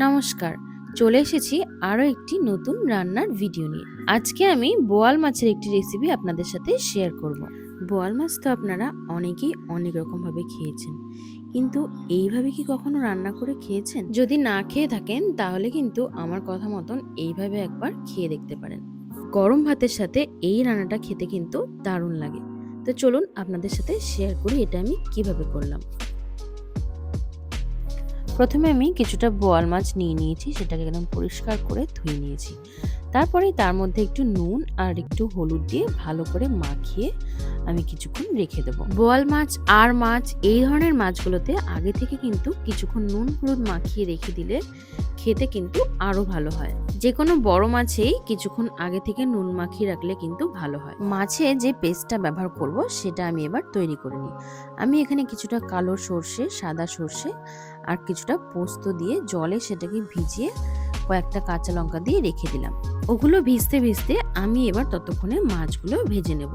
নমস্কার, চলে এসেছি আরও একটি নতুন রান্নার ভিডিও নিয়ে। আজকে আমি বোয়াল মাছের একটি রেসিপি আপনাদের সাথে শেয়ার করব। বোয়াল মাছ তো আপনারা অনেকেই অনেক রকমভাবে খেয়েছেন, কিন্তু এইভাবে কি কখনো রান্না করে খেয়েছেন? যদি না খেয়ে থাকেন তাহলে কিন্তু আমার কথা মতন এইভাবে একবার খেয়ে দেখতে পারেন। গরম ভাতের সাথে এই রান্নাটা খেতে কিন্তু দারুণ লাগে। তো চলুন আপনাদের সাথে শেয়ার করি এটা আমি কিভাবে করলাম। প্রথমে আমি কিছুটা বোয়াল মাছ নিয়ে নিয়েছি, সেটাকে একদম পরিষ্কার করে ধুয়ে নিয়েছি। তারপরে তার মধ্যে একটু নুন আর একটু হলুদ দিয়ে ভালো করে মাখিয়ে আমি কিছুক্ষণ রেখে দেবো। বোয়াল মাছ আর মাছ এই ধরনের মাছগুলোতে আগে থেকে কিন্তু কিছুক্ষণ নুন হলুদ মাখিয়ে রেখে দিলে খেতে কিন্তু আরো ভালো হয়। যে কোনো বড় মাছেই কিছুক্ষণ আগে থেকে নুন মাখিয়ে রাখলে কিন্তু ভালো হয়। মাছে যে পেস্টটা ব্যবহার করব সেটা আমি এবার তৈরি করে নিই। আমি এখানে কিছুটা কালো সর্ষে, সাদা সর্ষে আর কিছুটা পোস্ত দিয়ে জলে সেটাকে ভিজিয়ে কয়েকটা কাঁচা লঙ্কা দিয়ে রেখে দিলাম। ওগুলো ভিজতে ভিজতে আমি এবার ততক্ষণে মাছগুলো ভেজে নেব।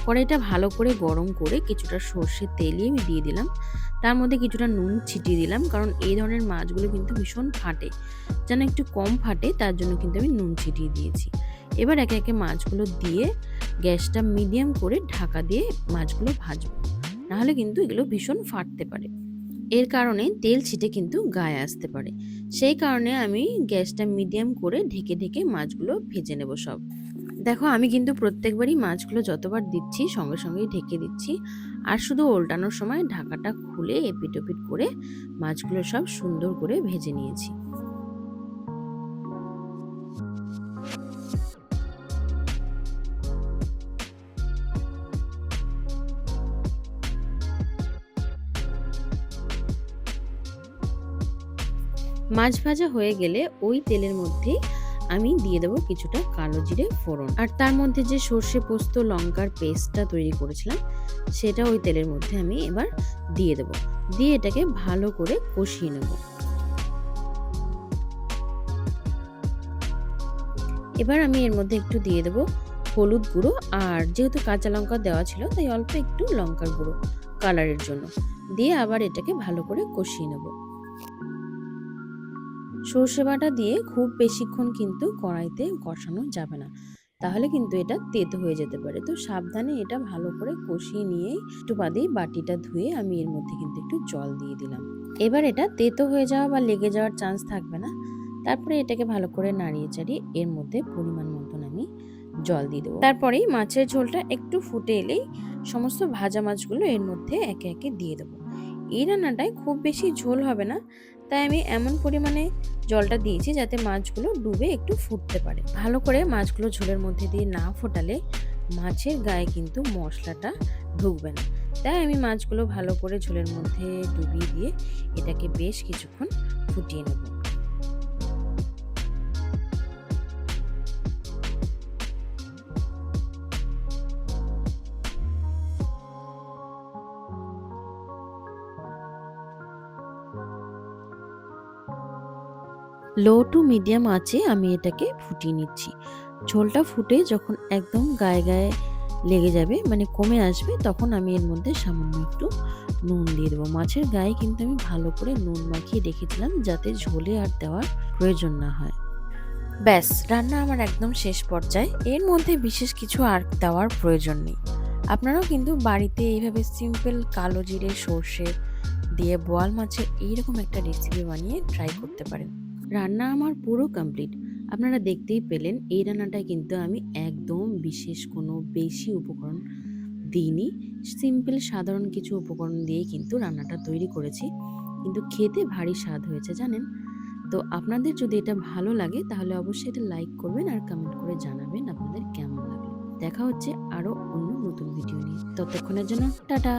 কড়াইটা ভালো করে গরম করে কিছুটা সর্ষের তেলই আমি দিয়ে দিলাম। তার মধ্যে কিছুটা নুন ছিটিয়ে দিলাম, কারণ এই ধরনের মাছগুলো কিন্তু ভীষণ ফাটে। যেন একটু কম ফাটে তার জন্য কিন্তু আমি নুন ছিটিয়ে দিয়েছি। এবার একে একে মাছগুলো দিয়ে গ্যাসটা মিডিয়াম করে ঢাকা দিয়ে মাছগুলো ভাজবো, নাহলে কিন্তু এগুলো ভীষণ ফাটতে পারে। এর কারণে তেল ছিটে কিন্তু গায়ে আসতে পারে। সেই কারণে আমি গ্যাসটা মিডিয়াম করে ঢেকে ঢেকে মাছগুলো ভেজে নেব সব। দেখো, আমি কিন্তু প্রত্যেকবারই মাছগুলো যতবার দিচ্ছি সঙ্গে সঙ্গেই ঢেকে দিচ্ছি, আর শুধু ওল্টানোর সময় ঢাকাটা খুলে এপিট ওপিট করে মাছগুলো সব সুন্দর করে ভেজে নিয়েছি। মাছ ভাজা হয়ে গেলে ওই তেলের মধ্যে আমি দিয়ে দেবো কিছুটা কালো জিরে ফোড়ন, আর তার মধ্যে যে সর্ষে পোস্ত লঙ্কার পেস্টটা তৈরি করেছিলাম সেটা ওই তেলের মধ্যে আমি এবার দিয়ে দেবো। দিয়ে এটাকে ভালো করে কষিয়ে নেব। এবার আমি এর মধ্যে একটু দিয়ে দেবো হলুদ গুঁড়ো, আর যেহেতু কাঁচা লঙ্কা দেওয়া ছিল তাই অল্প একটু লঙ্কার গুঁড়ো কালারের জন্য দিয়ে আবার এটাকে ভালো করে কষিয়ে নেব। সর্ষে বাটা দিয়ে খুব বেশিক্ষণ কিন্তু কড়াইতে কষানো যাবে না, তাহলে কিন্তু এটা তেতো হয়ে যেতে পারে। তো সাবধানে এটা ভালো করে কষিয়ে নিয়ে একটু বাদেই বাটিটা ধুয়ে আমি এর মধ্যে কিন্তু একটু জল দিয়ে দিলাম। এবার এটা তেতো হয়ে যাওয়া বা লেগে যাওয়ার চান্স থাকবে না। তারপরে এটাকে ভালো করে নাড়িয়ে চাড়িয়ে এর মধ্যে পরিমাণ মতন আমি জল দিয়ে দেবো। তারপরেই মাছের ঝোলটা একটু ফুটে এলেই সমস্ত ভাজা মাছগুলো এর মধ্যে একে একে দিয়ে দেবো। এই রান্নাটায় খুব বেশি ঝোল হবে না, তাই আমি এমন পরিমাণে জলটা দিয়েছি যাতে মাছগুলো ডুবে একটু ফুটতে পারে। ভালো করে মাছগুলো ঝোলের মধ্যে দিয়ে না ফোটালে মাছের গায়ে কিন্তু মশলাটা ঢুকবে না। তাই আমি মাছগুলো ভালো করে ঝোলের মধ্যে ডুবিয়ে দিয়ে এটাকে বেশ কিছুক্ষণ ফুটিয়ে নেব। লো টু মিডিয়াম আঁচে আমি এটাকে ফুটিয়ে নিচ্ছি। ঝোলটা ফুটে যখন একদম গায়ে গায়ে লেগে যাবে, মানে কমে আসবে, তখন আমি এর মধ্যে সামান্য একটু নুন দিয়ে দেবো। মাছের গায়ে কিন্তু আমি ভালো করে নুন মাখিয়ে রেখেছিলাম যাতে ঝোলে আর দেওয়ার প্রয়োজন না হয়। ব্যাস, রান্না আমার একদম শেষ পর্যায়ে। এর মধ্যে বিশেষ কিছু আর দেওয়ার প্রয়োজন নেই। আপনারাও কিন্তু বাড়িতে এইভাবে সিম্পল কালো জিরে সর্ষে দিয়ে বোয়াল মাছের এইরকম একটা রেসিপি বানিয়ে ট্রাই করতে পারেন। রান্না আমার পুরো কমপ্লিট। আপনারা দেখতেই পেলেন এই রান্নাটায় কিন্তু আমি একদম বিশেষ কোনো বেশি উপকরণ দিইনি। সিম্পল সাধারণ কিছু উপকরণ দিয়েই কিন্তু রান্নাটা তৈরি করেছি, কিন্তু খেতে ভারী স্বাদ হয়েছে জানেন। তো আপনাদের যদি এটা ভালো লাগে তাহলে অবশ্যই এটা লাইক করবেন আর কমেন্ট করে জানাবেন আপনাদের কেমন লাগলো। দেখা হচ্ছে আরো অন্য নতুন ভিডিও নিয়ে। ততক্ষণের জন্য টাটা।